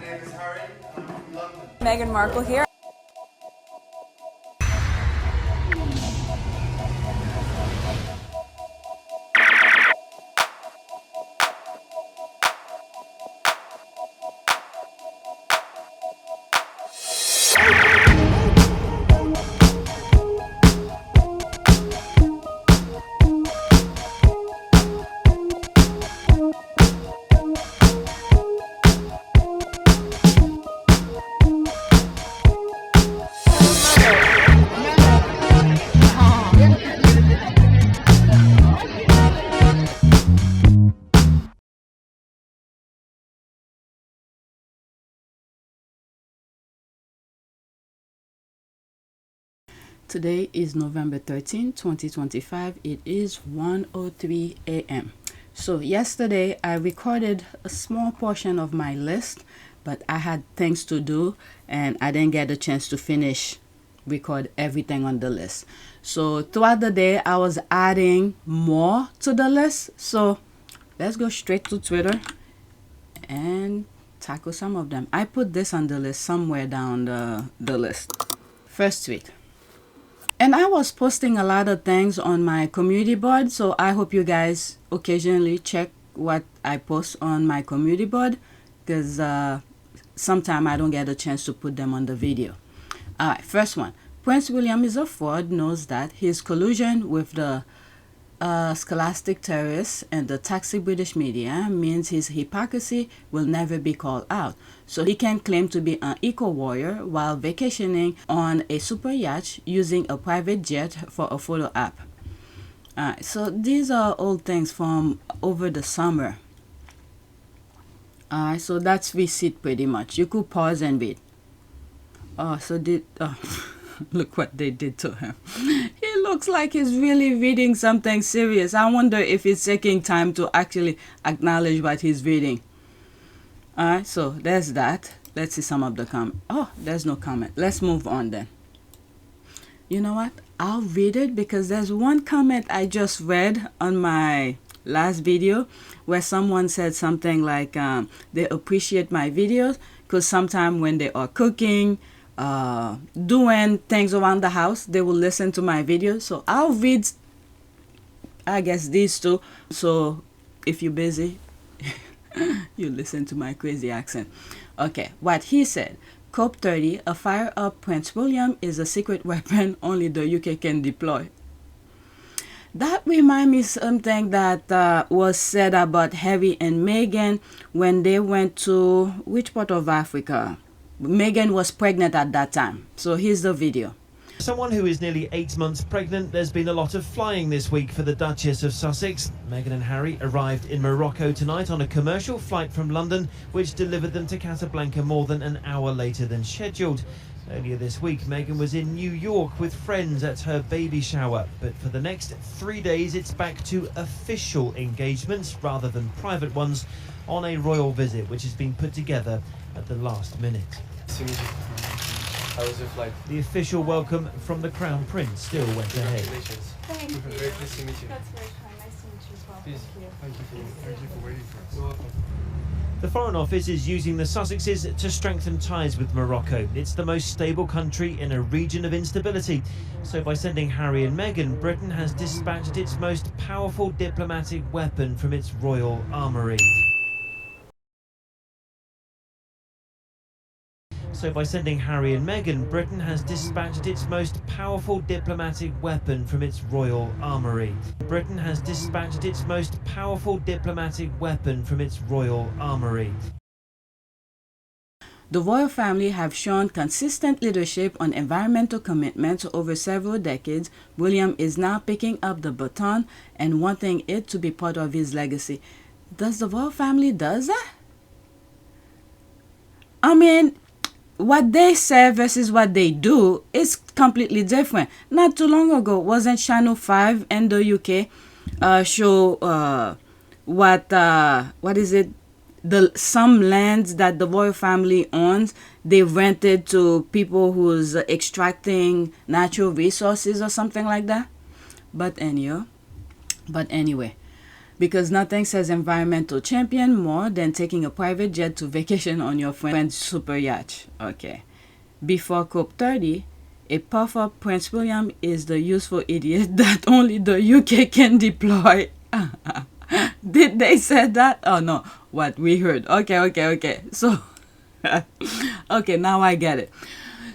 name is Harry. I'm from London. Meghan Markle here. Today is November 13, 2025. It is 1:03 a.m. So yesterday I recorded a small portion of my list, but I had things to do and I didn't get a chance to finish record everything on the list. So throughout the day I was adding more to the list. So let's go straight to Twitter and tackle some of them. I put this on the list somewhere down the list. First tweet. And I was posting a lot of things on my community board, so I hope you guys occasionally check what I post on my community board, because sometimes I don't get a chance to put them on the video. Alright, first one. Prince William is a fraud, knows that his collusion with the scholastic terrorists and the toxic British media means his hypocrisy will never be called out. So he can claim to be an eco-warrior while vacationing on a super yacht using a private jet for a photo app. So these are old things from over the summer. So that's receipt pretty much. You could pause and read. Look what they did to him. He looks like he's really reading something serious. I wonder if he's taking time to actually acknowledge what he's reading. Alright, so there's that. Let's see some of the comment. Oh, there's no comment. Let's move on then. You know what? I'll read it because there's one comment I just read on my last video where someone said something like they appreciate my videos because sometimes when they are cooking, doing things around the house, they will listen to my videos. So I'll read, I guess, these two. So if you're busy, you listen to my crazy accent. Okay, what he said. Cope 30, a fire-up Prince William is a secret weapon only the UK can deploy. That reminds me something that was said about Harry and Meghan when they went to which part of Africa? Meghan was pregnant at that time. So here's the video. Someone who is nearly 8 months pregnant. There's been a lot of flying this week for the Duchess of Sussex. Meghan and Harry arrived in Morocco tonight on a commercial flight from London, which delivered them to Casablanca more than an hour later than scheduled. Earlier this week, Meghan was in New York with friends at her baby shower. But for the next 3 days, it's back to official engagements rather than private ones on a royal visit, which has been put together at the last minute. How was your flight? The official welcome from the Crown Prince still went ahead. Congratulations. Thank you. Very pleased to meet you. That's very kind. Nice to meet you as well. Please. Thank you. Thank you for waiting for us. You're welcome. The Foreign Office is using the Sussexes to strengthen ties with Morocco. It's the most stable country in a region of instability. So by sending Harry and Meghan, Britain has dispatched its most powerful diplomatic weapon from its royal armoury. So by sending Harry and Meghan, Britain has dispatched its most powerful diplomatic weapon from its royal armoury. Britain has dispatched its most powerful diplomatic weapon from its royal armoury. The royal family have shown consistent leadership on environmental commitments over several decades. William is now picking up the baton and wanting it to be part of his legacy. Does the royal family does that? I mean, what they say versus what they do is completely different. Not too long ago, wasn't Channel 5 in the UK show what is it? Some lands that the royal family owns, they rented to people who's extracting natural resources or something like that. But anyway, Because nothing says environmental champion more than taking a private jet to vacation on your friend's super yacht. Okay. Before COP30, a puff-up Prince William is the useful idiot that only the UK can deploy. Did they say that? Oh no, what we heard. Okay. So, okay, now I get it.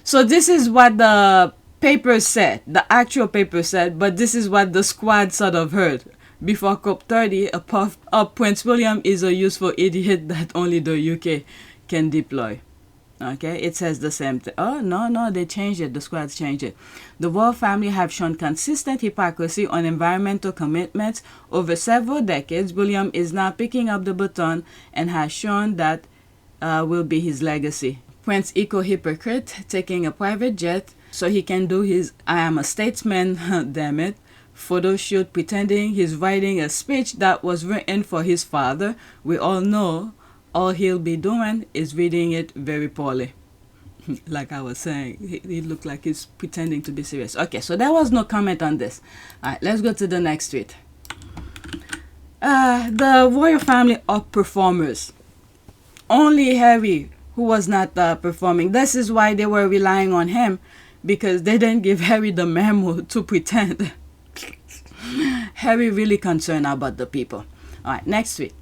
So this is what the paper said, the actual paper said, but this is what the squad sort of heard. Before COP30, a puff-up Prince William is a useful idiot that only the UK can deploy. Okay, it says the same thing. Oh, no, they changed it. The squads changed it. The royal family have shown consistent hypocrisy on environmental commitments over several decades. William is now picking up the baton and has shown that will be his legacy. Prince eco-hypocrite taking a private jet so he can do his I am a statesman, damn it, photo shoot pretending he's writing a speech that was written for his father. We all know all he'll be doing is reading it very poorly. Like I was saying, he looked like he's pretending to be serious. Okay, so there was no comment on this. All right, let's go to the next tweet. The royal family are performers. Only Harry, who was not performing. This is why they were relying on him, because they didn't give Harry the memo to pretend. Harry really concerned about the people. All right, next tweet.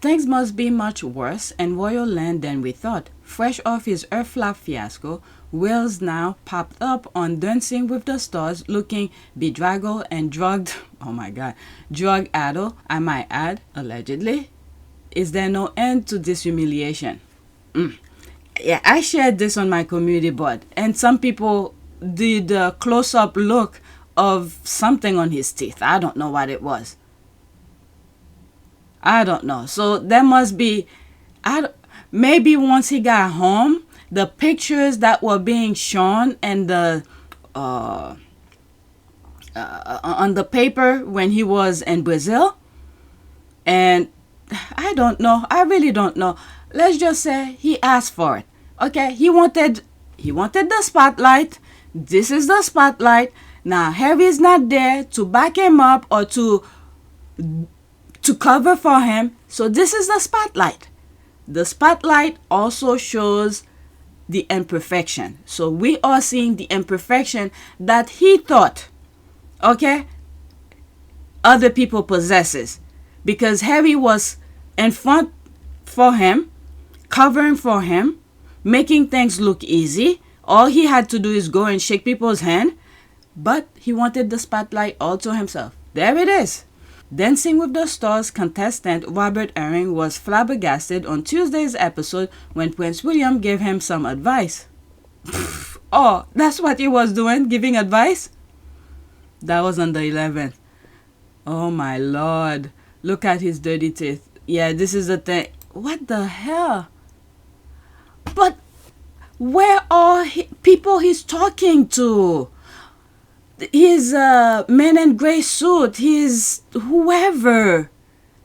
Things must be much worse in royal land than we thought. Fresh off his Earth flap fiasco, Will's now popped up on Dancing with the Stars looking bedraggled and drugged. Oh my God. Drug-addled, I might add, allegedly. Is there no end to this humiliation? Yeah, I shared this on my community board, and some people did a close-up look of something on his teeth. I don't know what it was. I don't know. So there must be, maybe once he got home, the pictures that were being shown and the on the paper when he was in Brazil, and I don't know. I really don't know. Let's just say he asked for it. Okay, he wanted the spotlight. This is the spotlight. Now Harry's not there to back him up or to cover for him. So this is the spotlight. The spotlight also shows the imperfection. So we are seeing the imperfection that he thought, okay, other people possesses. Because Harry was in front for him, covering for him, making things look easy. All he had to do is go and shake people's hand. But he wanted the spotlight all to himself. There it is. Dancing with the Stars contestant Robert Herring was flabbergasted on Tuesday's episode when Prince William gave him some advice. Oh, that's what he was doing, giving advice? That was on the 11th. Oh my Lord. Look at his dirty teeth. Yeah, this is the thing. What the hell? But where are people he's talking to? His men in gray suit, his whoever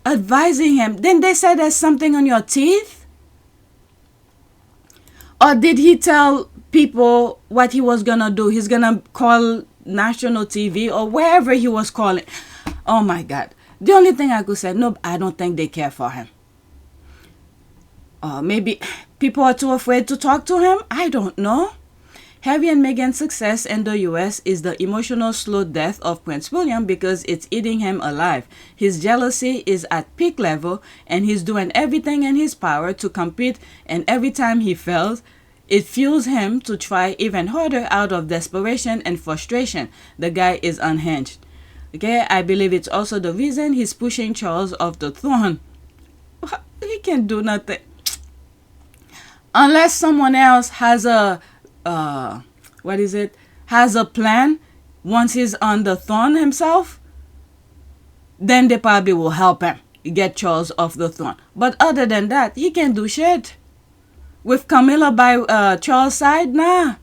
advising him. Then they said there's something on your teeth? Or did he tell people what he was gonna do? He's gonna call national TV or wherever he was calling. Oh my God. The only thing I could say, no, I don't think they care for him. Maybe people are too afraid to talk to him. I don't know. Harry and Meghan's success in the US is the emotional slow death of Prince William because it's eating him alive. His jealousy is at peak level and he's doing everything in his power to compete, and every time he fails, it fuels him to try even harder out of desperation and frustration. The guy is unhinged. Okay, I believe it's also the reason he's pushing Charles off the throne. He can do nothing. Unless someone else has a has a plan once he's on the throne himself, then they probably will help him get Charles off the throne. But other than that, he can't do shit. With Camilla by Charles' side, nah.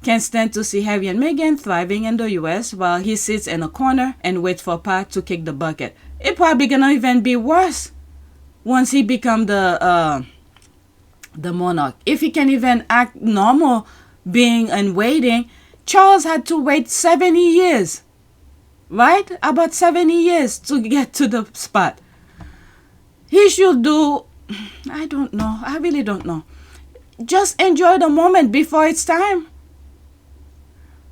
Can't stand to see Harry and Meghan thriving in the US while he sits in a corner and waits for Pat to kick the bucket. It probably gonna even be worse once he become the monarch. If he can even act normal being and waiting, Charles had to wait 70 years. right? About 70 years to get to the spot. He should do, I don't know. I really don't know. Just enjoy the moment before it's time.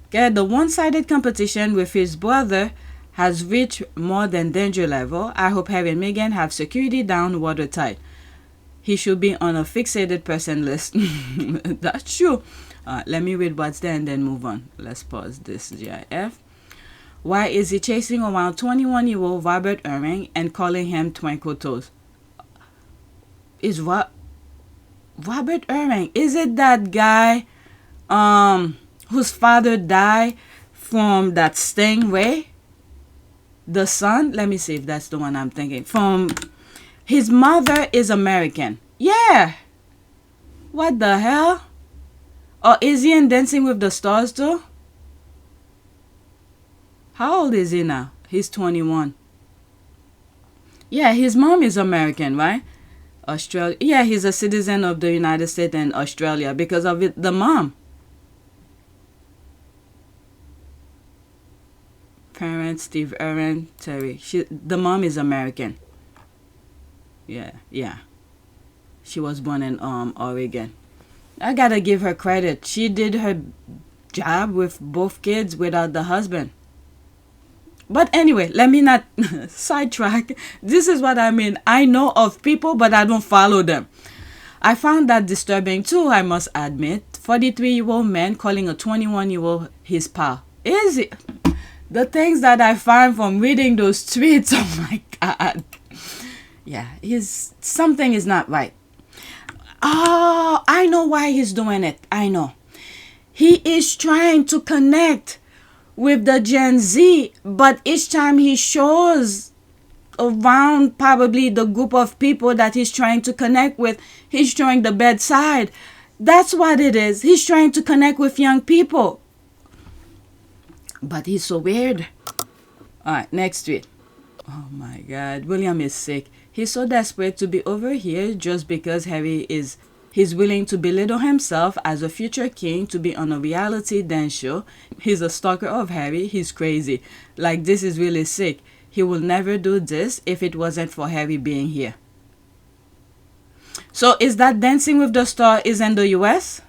Okay, the one-sided competition with his brother has reached more than danger level. I hope Harry and Meghan have security down watertight. He should be on a fixated person list. That's true. Let me read what's there and then move on. Let's pause this GIF. Why is he chasing around 21-year-old Robert Irving and calling him Twinkle Toes? Is Robert Irving, is it that guy whose father died from that stingray? The son? Let me see if that's the one I'm thinking. From his mother is American. Yeah. What the hell? Or is he in Dancing with the Stars too? How old is he now? He's 21. Yeah, his mom is American, right? Australia. Yeah, he's a citizen of the United States and Australia because of it, the mom. Parents, Steve Irwin, Terry. The mom is American. Yeah. She was born in Oregon. I gotta give her credit. She did her job with both kids without the husband. But anyway, let me not sidetrack. This is what I mean. I know of people, but I don't follow them. I found that disturbing too, I must admit. 43-year-old man calling a 21-year-old his pal. Is it? The things that I find from reading those tweets, oh my God. Yeah, something is not right. Oh, I know why he's doing it. I know. He is trying to connect with the Gen Z, but each time he shows around probably the group of people that he's trying to connect with, he's showing the bad side. That's what it is. He's trying to connect with young people. But he's so weird. All right, next tweet. Oh my God, William is sick. He's so desperate to be over here just because he's willing to belittle himself as a future king to be on a reality dance show. He's a stalker of Harry. He's crazy. Like, this is really sick. He will never do this if it wasn't for Harry being here. So is that Dancing with the Star is in the US?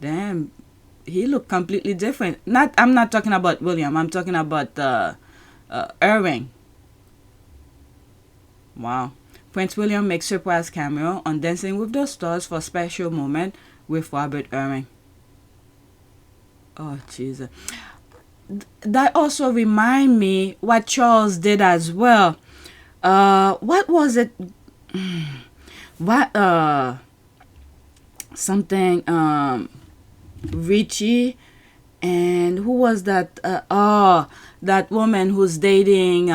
Damn, he looked completely different. I'm not talking about William. I'm talking about Irving. Wow. Prince William makes surprise cameo on Dancing with the Stars for special moment with Robert Irving. Oh, Jesus. That also remind me what Charles did as well. What was it? Something, Richie, and who was that? That woman who's dating,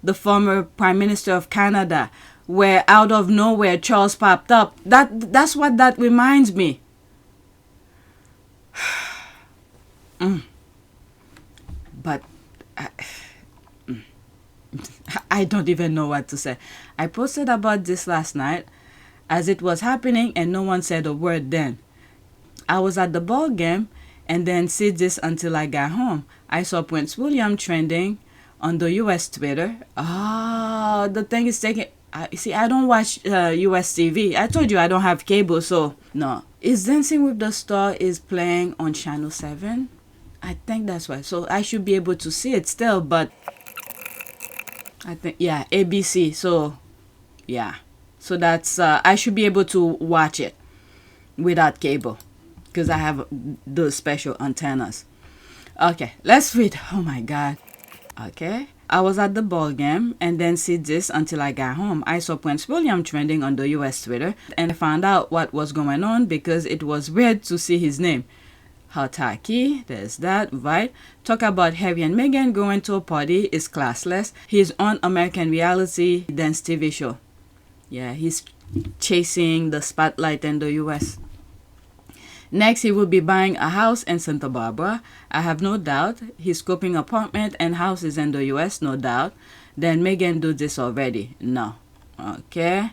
the former Prime Minister of Canada, where out of nowhere Charles popped up. That's what that reminds me. But I don't even know what to say. I posted about this last night as it was happening and no one said a word then. I was at the ball game and then see this until I got home. I saw Prince William trending on the US Twitter. The thing is taking... see, I don't watch US TV. I told you I don't have cable, so no. Is Dancing with the Star is playing on Channel 7? I think that's why. So I should be able to see it still, but I think, yeah, ABC. So, yeah. So that's, I should be able to watch it without cable because I have those special antennas. Okay, let's read. Oh my God. Okay. I was at the ball game and then see this until I got home. I saw Prince William trending on the US Twitter and I found out what was going on because it was weird to see his name. How tacky, there's that, right? Talk about Harry and Meghan going to a party is classless. He's on American reality dance TV show. Yeah, he's chasing the spotlight in the US. Next, he will be buying a house in Santa Barbara. I have no doubt. He's scoping apartment and houses in the US, no doubt. Then Meghan do this already. No. Okay.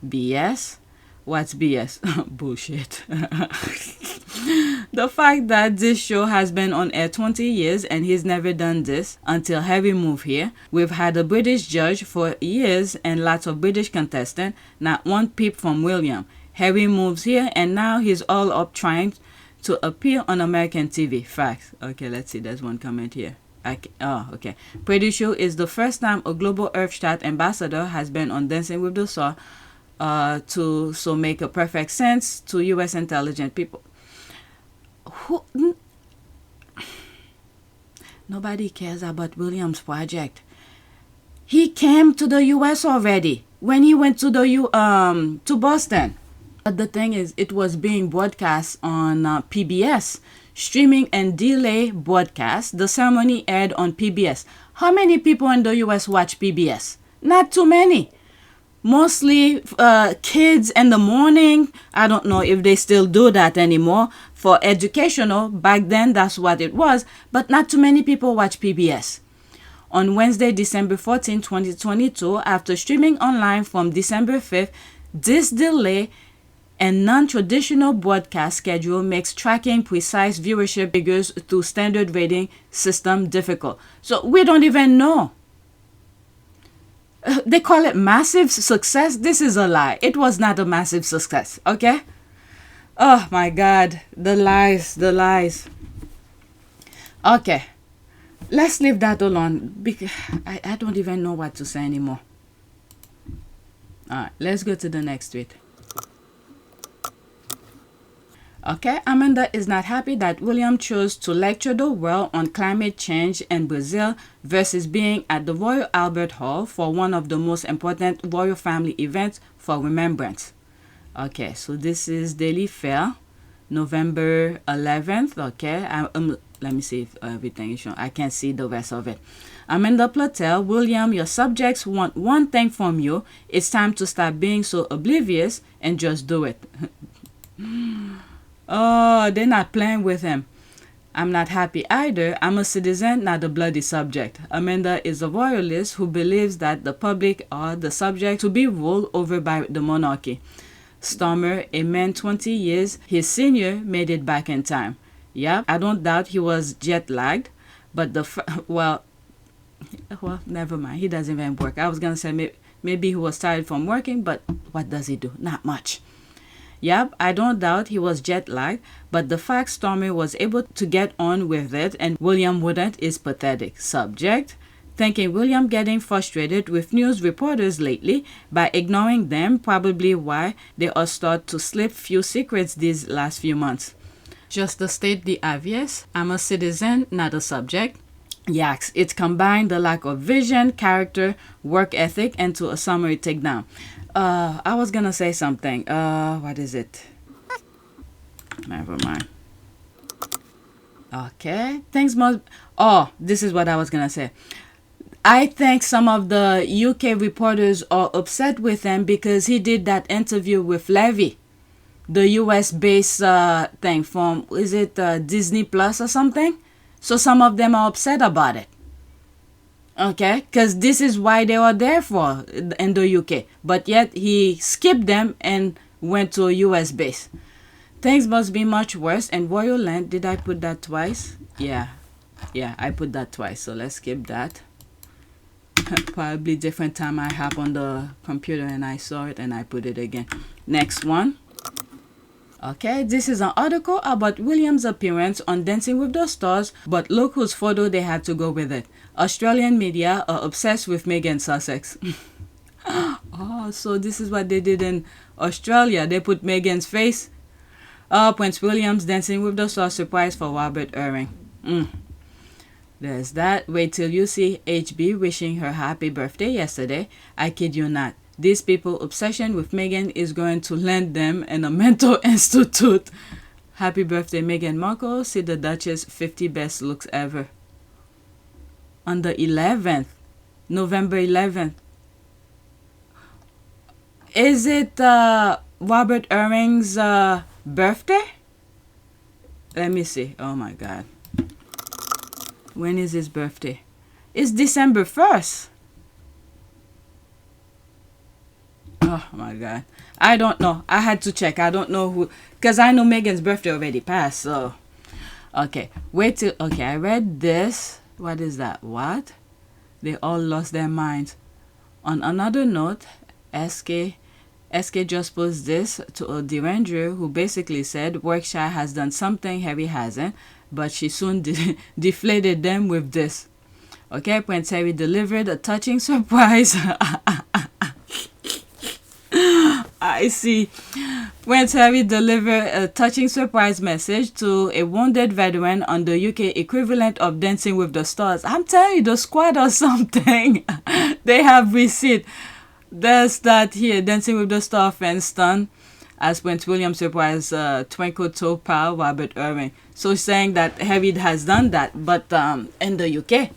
BS. What's BS? Bullshit. The fact that this show has been on air 20 years and he's never done this until Harry moved here. We've had a British judge for years and lots of British contestants, not one peep from William. Harry moves here and now he's all up trying to appear on American TV. Facts. Okay, let's see. There's one comment here. Okay. Pretty sure is the first time a global Earthstat ambassador has been on Dancing with the Stars to make a perfect sense to U.S. intelligent people. Nobody cares about William's project. He came to the U.S. already when he went to to Boston. But the thing is, it was being broadcast on PBS. Streaming and delay broadcast. The ceremony aired on PBS. How many people in the U.S. watch PBS? Not too many. Mostly kids in the morning. I don't know if they still do that anymore. For educational, back then that's what it was. But not too many people watch PBS. On Wednesday, December 14, 2022, after streaming online from December 5th, this delay and non-traditional broadcast schedule makes tracking precise viewership figures through standard rating system difficult. So we don't even know. They call it massive success. This is a lie. It was not a massive success, okay? Oh my God, the lies. Okay, let's leave that alone because I don't even know what to say anymore. All right, let's go to the next tweet. Okay, Amanda is not happy that William chose to lecture the world on climate change in Brazil versus being at the Royal Albert Hall for one of the most important royal family events for remembrance. Okay, so this is Daily Fair, November 11th. Okay, let me see if everything is shown. I can't see the rest of it. Amanda Platell, William, your subjects want one thing from you. It's time to stop being so oblivious and just do it. Oh, they're not playing with him. I'm not happy either. I'm a citizen, not a bloody subject. Amanda is a royalist who believes that the public are the subject to be ruled over by the monarchy. Stormer, a man 20 years, his senior, made it back in time. Yeah, I don't doubt he was jet lagged, but well, never mind. He doesn't even work. I was going to say maybe he was tired from working, but what does he do? Not much. Yep, I don't doubt he was jet lagged, but the fact Stormy was able to get on with it and William wouldn't is pathetic. Subject, thinking William getting frustrated with news reporters lately by ignoring them, probably why they are start to slip few secrets these last few months. Just to state the obvious, I'm a citizen, not a subject. Yaks, it combined the lack of vision, character, work ethic into a summary takedown. I was gonna say something. What is it? Never mind. Okay, things must. Oh, this is what I was gonna say. I think some of the UK reporters are upset with him because he did that interview with Levy, the US-based thing from, is it Disney Plus or something? So some of them are upset about it. Okay, because this is why they were there for in the UK. But yet he skipped them and went to a US base. Things must be much worse. And Royal Land, did I put that twice? Yeah, I put that twice. So let's skip that. Probably different time I have on the computer and I saw it and I put it again. Next one. Okay, this is an article about William's appearance on Dancing with the Stars, but look whose photo they had to go with it. Australian media are obsessed with Meghan Sussex. Oh, so this is what they did in Australia. They put Meghan's face. Prince William's Dancing with the Stars surprise for Robert Irving. There's that. Wait till you see HB wishing her happy birthday yesterday. I kid you not. These people's obsession with Meghan is going to land them in a mental institute. Happy birthday, Meghan Markle. See the Duchess 50 best looks ever. On the 11th, November 11th. Is it Robert Irving's birthday? Let me see. Oh my God. When is his birthday? It's December 1st. Oh my God. I don't know. I had to check. I don't know who, because I know Meghan's birthday already passed. So Okay, wait till, okay, I read this. What is that? What? They all lost their minds. On another note, SK just posted this to a derringer who basically said Workshire has done something Harry hasn't, but she soon deflated them with this. Okay, Prince Harry delivered a touching surprise. I see. Prince Harry delivered a touching surprise message to a wounded veteran on the UK equivalent of Dancing with the Stars. I'm telling you, the squad or something. They have receipt. There's that here, Dancing with the Star fan stunned as Prince William surprised Twinkle Toe pal Robert Irving. So saying that Harry has done that, but in the UK.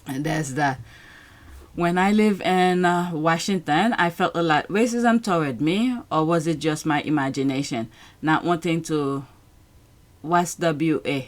And there's that. When I live in Washington, I felt a lot racism toward me, or was it just my imagination? Not wanting to... What's WA?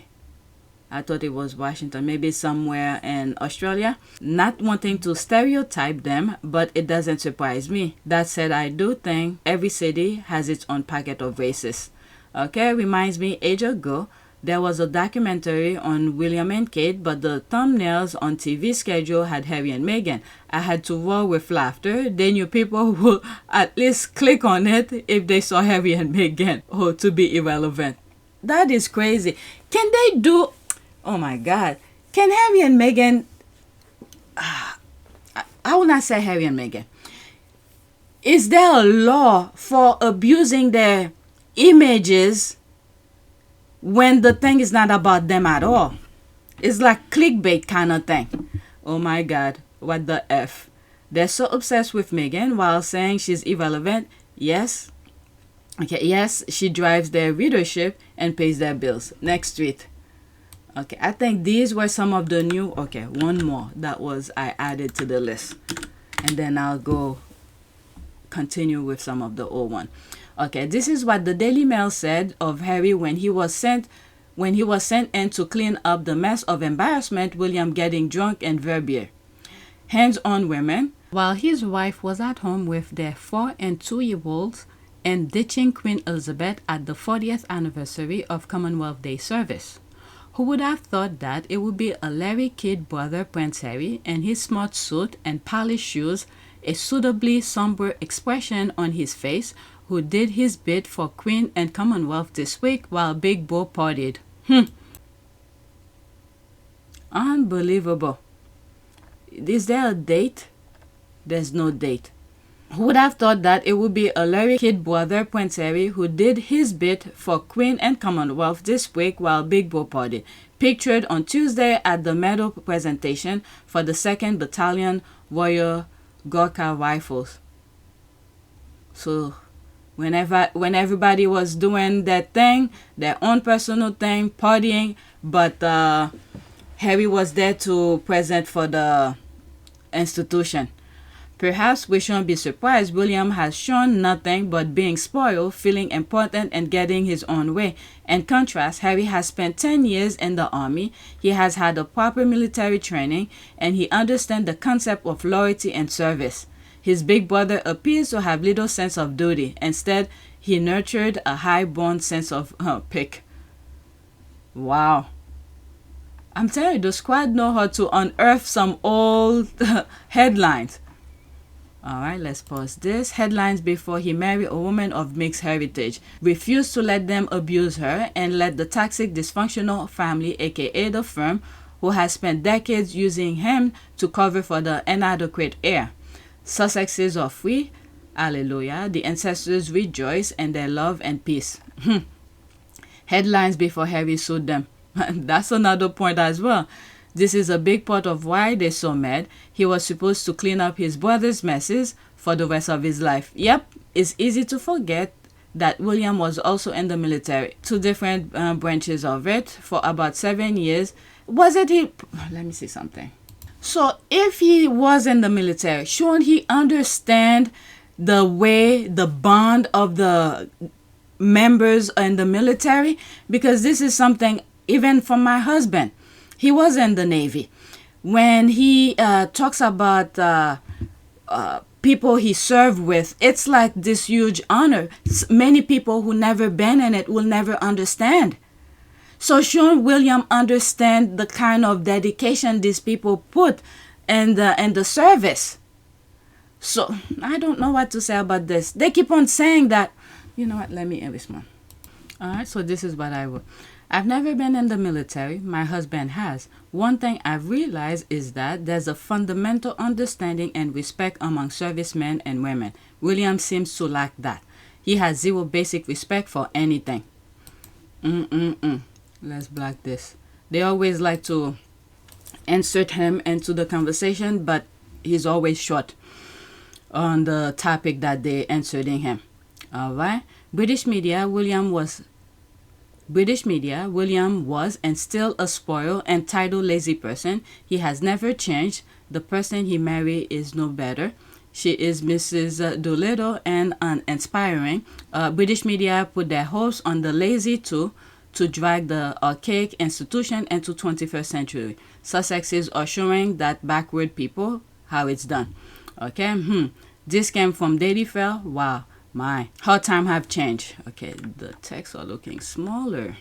I thought it was Washington, maybe somewhere in Australia. Not wanting to stereotype them, but it doesn't surprise me. That said, I do think every city has its own packet of racists. Okay, reminds me, age ago, there was a documentary on William and Kate, but the thumbnails on TV schedule had Harry and Meghan. I had to roar with laughter. They knew people would at least click on it if they saw Harry and Meghan. Oh, to be irrelevant. That is crazy. Can they do... Oh my God. Can Harry and Meghan... I will not say Harry and Meghan. Is there a law for abusing their images when the thing is not about them at all? It's like clickbait kind of thing. Oh my God. What the F? They're so obsessed with Meghan while saying she's irrelevant. Yes. Okay, yes, she drives their readership and pays their bills. Next tweet. Okay, I think these were some of the new... Okay, one more that was I added to the list. And then I'll go continue with some of the old one. Okay, this is what the Daily Mail said of Harry when he was sent in to clean up the mess of embarrassment William getting drunk and verbier. Hands on women. While his wife was at home with their 4- and 2-year-olds and ditching Queen Elizabeth at the 40th anniversary of Commonwealth Day service. Who would have thought that it would be a Larry Kid brother Prince Harry in his smart suit and polished shoes, a suitably somber expression on his face, who did his bit for Queen and Commonwealth this week while Big Bo partied. Unbelievable. Is there a date? There's no date. Who would have thought that it would be a Larry Kid brother Prince Harry who did his bit for Queen and Commonwealth this week while Big Bo partied. Pictured on Tuesday at the medal presentation for the 2nd Battalion Royal Gurkha Rifles. So... When everybody was doing their thing, their own personal thing, partying, but Harry was there to present for the institution. Perhaps we shouldn't be surprised William has shown nothing but being spoiled, feeling important and getting his own way. In contrast, Harry has spent 10 years in the army, he has had a proper military training, and he understands the concept of loyalty and service. His big brother appears to have little sense of duty. Instead, he nurtured a high-born sense of pick. Wow. I'm telling you, the squad know how to unearth some old headlines. Alright, let's pause this. Headlines before he married a woman of mixed heritage. Refused to let them abuse her and let the toxic dysfunctional family, aka the firm, who has spent decades using him to cover for the inadequate heir. Sussexes are free. Hallelujah. The ancestors rejoice in their love and peace. Headlines before Harry sued them. That's another point as well. This is a big part of why they're so mad. He was supposed to clean up his brother's messes for the rest of his life. Yep, it's easy to forget that William was also in the military. 2 different branches of it for about 7 years. Wasn't he... Let me see something. So if he was in the military, shouldn't he understand the way, the bond of the members in the military? Because this is something even for my husband. He was in the Navy. When he talks about people he served with, it's like this huge honor. Many people who never been in it will never understand. So shouldn't William understand the kind of dedication these people put in the service? So I don't know what to say about this. They keep on saying that, you know what, let me end this one. Alright, so this is what I would. I've never been in the military. My husband has. One thing I've realized is that there's a fundamental understanding and respect among servicemen and women. William seems to lack that. He has zero basic respect for anything. Let's block this. They always like to insert him into the conversation, but he's always short on the topic that they're inserting him. Alright. British media, William was and still a spoiled, entitled, lazy person. He has never changed. The person he married is no better. She is Mrs. Doolittle and uninspiring. British media put their hopes on the lazy too to drag the archaic institution into 21st century. Sussex is assuring that backward people how it's done. Okay, This came from Daily Fair. Wow. My, how time have changed. Okay, the texts are looking smaller.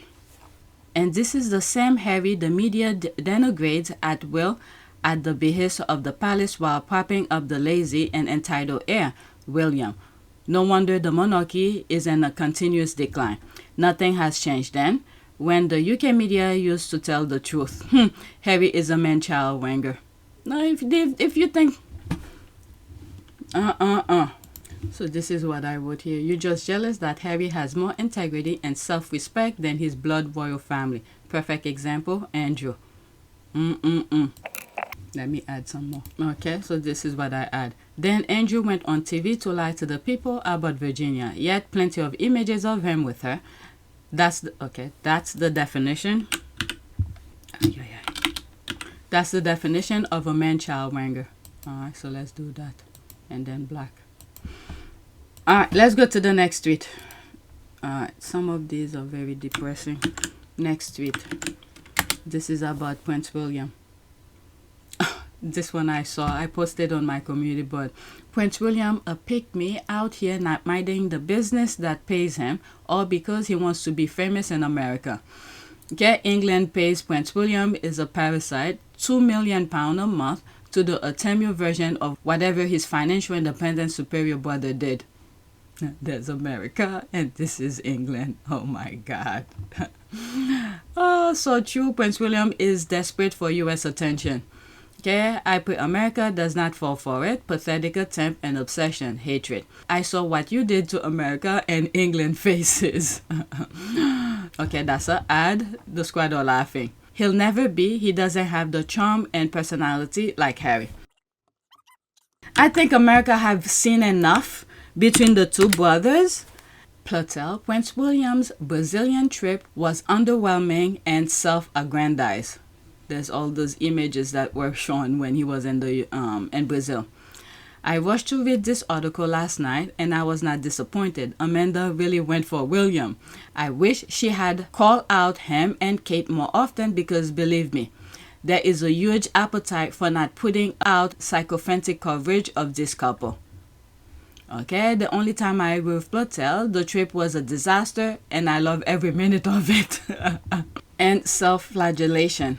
And this is the same Harry the media denigrates at will at the behest of the palace while propping up the lazy and entitled heir, William. No wonder the monarchy is in a continuous decline. Nothing has changed then. When the UK media used to tell the truth, Harry is a man-child wanger. Now, if you think, So this is what I wrote here. You're just jealous that Harry has more integrity and self-respect than his blood royal family. Perfect example, Andrew. Let me add some more. Okay, so this is what I add. Then Andrew went on TV to lie to the people about Virginia. Yet plenty of images of him with her. That's the definition. That's the definition of a man-child wanger. Alright, so let's do that. And then black. Alright, let's go to the next tweet. Alright, some of these are very depressing. Next tweet. This is about Prince William. This one I saw. I posted on my community board. Prince William, a pygmy out here not minding the business that pays him, all because he wants to be famous in America. Okay, England pays Prince William is a parasite, £2 million a month to do a Tamil version of whatever his financial independent superior brother did. There's America and this is England. Oh my God. Oh, so true. Prince William is desperate for US attention. Okay, I put America does not fall for it. Pathetic attempt and obsession, hatred. I saw what you did to America and England faces. Okay, that's a ad. The squad are laughing. He'll never be. He doesn't have the charm and personality like Harry. I think America have seen enough between the two brothers. Platell, Prince William's Brazilian trip was underwhelming and self-aggrandized. There's all those images that were shown when he was in Brazil. I rushed to read this article last night and I was not disappointed. Amanda really went for William. I wish she had called out him and Kate more often because believe me, there is a huge appetite for not putting out sycophantic coverage of this couple. Okay, the only time I agree with Platell, the trip was a disaster and I love every minute of it. And self-flagellation.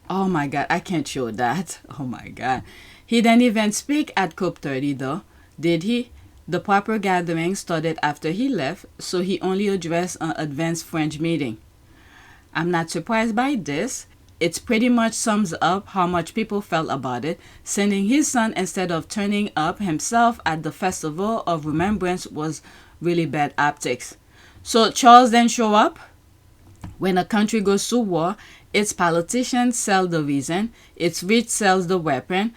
Oh my God, I can't show that. Oh my God. He didn't even speak at COP30 though, did he? The proper gathering started after he left, so he only addressed an advanced French meeting. I'm not surprised by this. It pretty much sums up how much people felt about it. Sending his son instead of turning up himself at the Festival of Remembrance was really bad optics. So Charles didn't show up? When a country goes to war, its politicians sell the reason, its rich sells the weapon,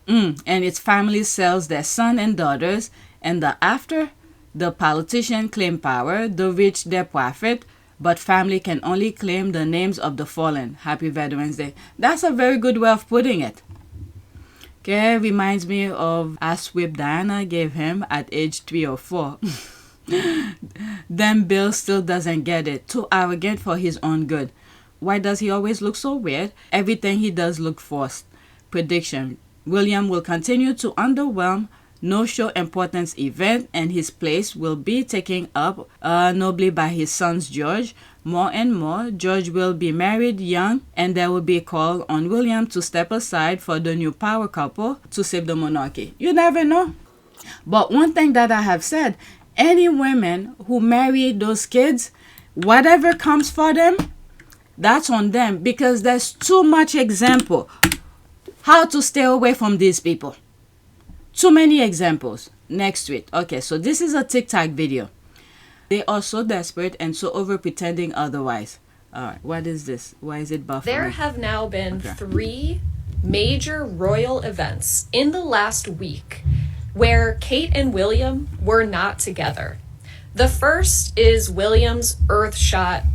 and its family sells their son and daughters, and the politician claim power, the rich their profit, but family can only claim the names of the fallen. Happy Veterans Day. That's a very good way of putting it. Okay, reminds me of a whip Diana gave him at age 3 or 4. Then Bill still doesn't get it. Too arrogant for his own good. Why does he always look so weird? Everything he does look forced. Prediction. William will continue to underwhelm. No show importance event and his place will be taken up nobly by his sons George, more and more, George will be married young, and there will be a call on William to step aside for the new power couple to save the monarchy. You never know. But one thing that I have said, any women who marry those kids, whatever comes for them, that's on them, because there's too much example how to stay away from these people. Too many examples. Next tweet. Okay, so this is a TikTok video. They are so desperate and so over pretending otherwise. Alright, what is this? Why is it buffering? There have now been 3 major royal events in the last week where Kate and William were not together. The first is William's Earthshot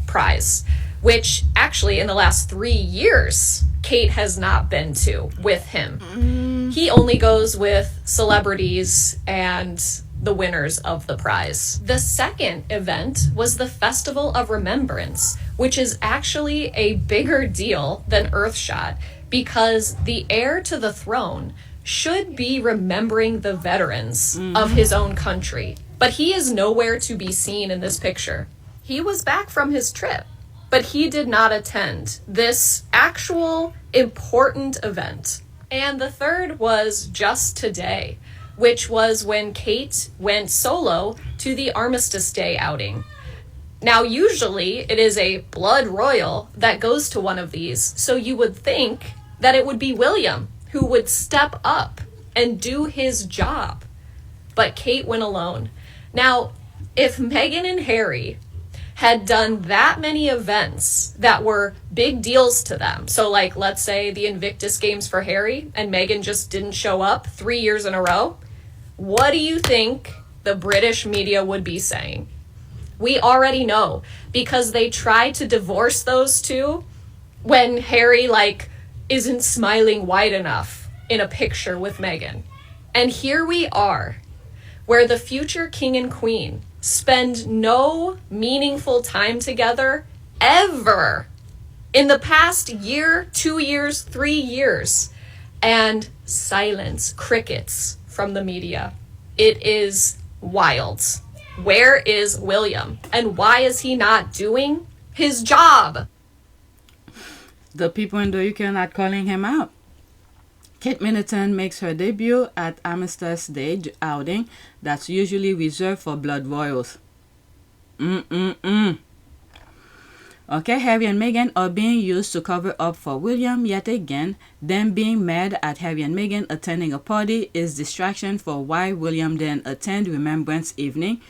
Prize, which actually in the last 3 years, Kate has not been to with him. He only goes with celebrities and the winners of the prize. The second event was the Festival of Remembrance, which is actually a bigger deal than Earthshot because the heir to the throne should be remembering the veterans of his own country. But he is nowhere to be seen in this picture. He was back from his trip, but he did not attend this actual important event. And the third was just today, which was when Kate went solo to the Armistice Day outing. Now, usually it is a blood royal that goes to one of these, so you would think that it would be William who would step up and do his job. But Kate went alone. Now, if Meghan and Harry had done that many events that were big deals to them, so like, let's say the Invictus Games for Harry, and Meghan just didn't show up 3 years in a row, what do you think the British media would be saying? We already know, because they tried to divorce those two when Harry, isn't smiling wide enough in a picture with Meghan. And here we are, where the future king and queen spend no meaningful time together ever in the past year, 2 years, 3 years, and silence, crickets from the media. It is wild. Where is William? And why is he not doing his job? The people in the UK are not calling him out. Kate Middleton makes her debut at Armistice Day outing that's usually reserved for blood royals. Okay, Harry and Meghan are being used to cover up for William yet again. Them being mad at Harry and Meghan attending a party is distraction for why William didn't attend Remembrance Evening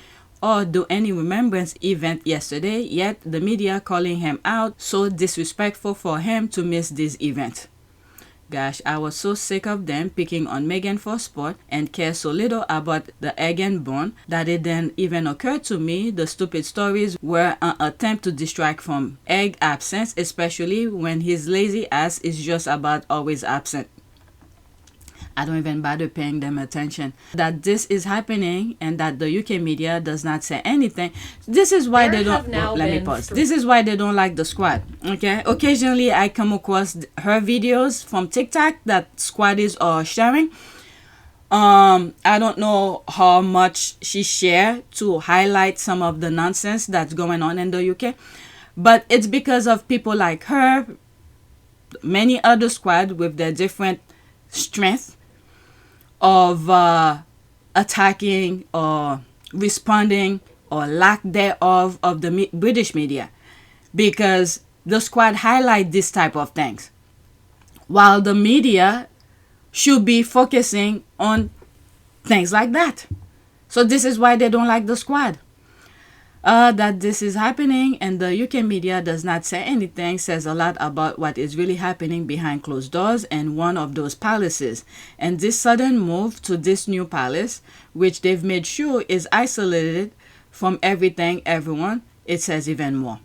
or do any Remembrance event yesterday, yet the media calling him out, so disrespectful for him to miss this event. Gosh, I was so sick of them picking on Meghan for sport and care so little about the egg and bone that it didn't even occur to me the stupid stories were an attempt to distract from egg absence, especially when his lazy ass is just about always absent. I don't even bother paying them attention. That this is happening and that the UK media does not say anything. This is why they don't. Let me pause. This is why they don't like the squad. Okay. Occasionally, I come across her videos from TikTok that squaddies are sharing. I don't know how much she shared to highlight some of the nonsense that's going on in the UK, but it's because of people like her, many other squad with their different strength of attacking or responding or lack thereof of the British media, because the squad highlight this type of things while the media should be focusing on things like that. So this is why they don't like the squad. That this is happening and the UK media does not say anything says a lot about what is really happening behind closed doors in one of those palaces. And this sudden move to this new palace, which they've made sure is isolated from everything, everyone, it says even more.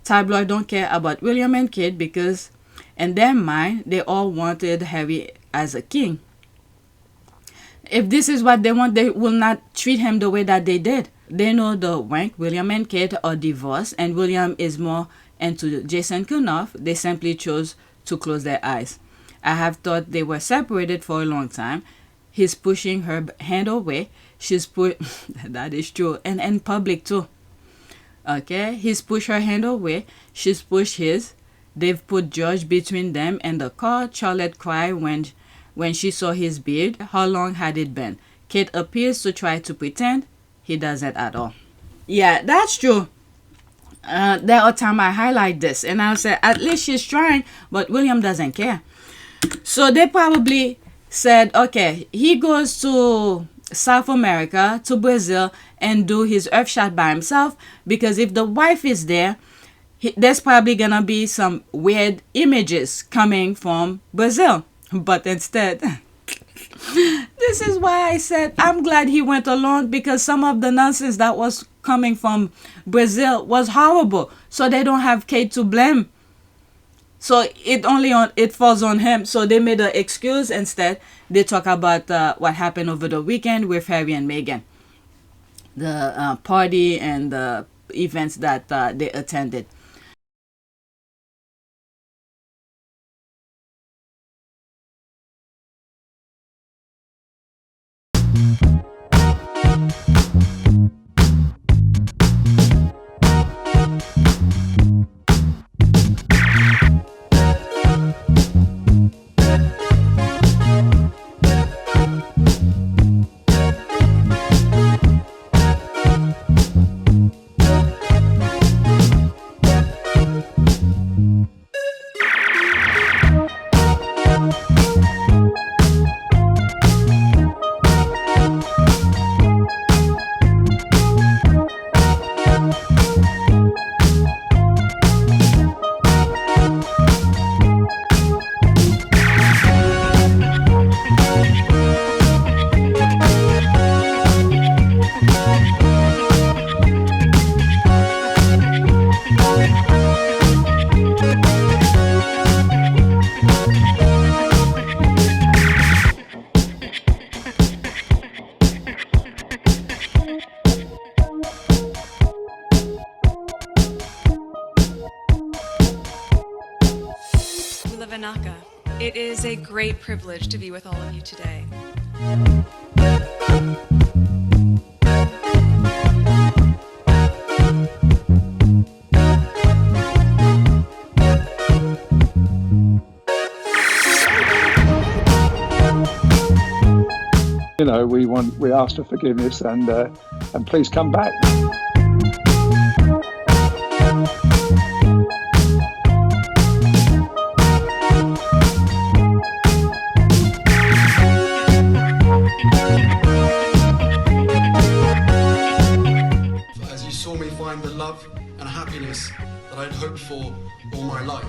Tabloids don't care about William and Kate because in their mind, they all wanted Harry as a king. If this is what they want, they will not treat him the way that they did. They know the wank. William and Kate are divorced and William is more into Jason Kenoff. They simply chose to close their eyes. I have thought they were separated for a long time. He's pushing her hand away. She's put that is true, and in public too. Okay, he's pushed her hand away. She's pushed his. They've put George between them and the car. Charlotte cried when she saw his beard. How long had it been? Kate appears to try to pretend. He doesn't at all. Yeah, that's true. There are times I highlight this and I'll say, at least she's trying, but William doesn't care. So they probably said, okay, he goes to South America, to Brazil, and do his earth shot by himself, because if the wife is there, there's probably gonna be some weird images coming from Brazil. But instead, this is why I said I'm glad he went alone, because some of the nonsense that was coming from Brazil was horrible. So they don't have Kate to blame. So it falls on him. So they made an excuse. Instead, they talk about what happened over the weekend with Harry and Meghan, the party and the events that they attended. It is a great privilege to be with all of you today. You know, we ask for forgiveness and please come back. As you saw me find the love and happiness that I'd hoped for all my life.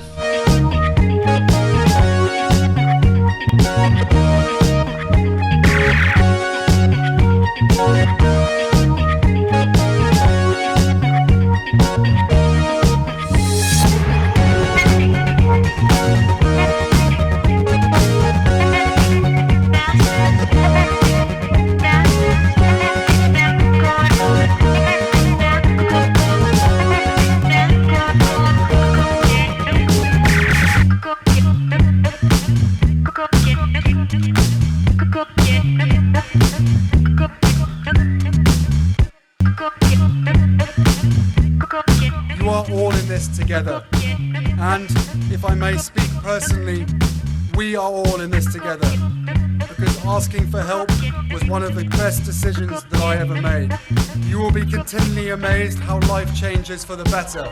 You are all in this together, and if I may speak personally, we are all in this together, because asking for help was one of the best decisions that I ever made. You will be continually amazed how life changes for the better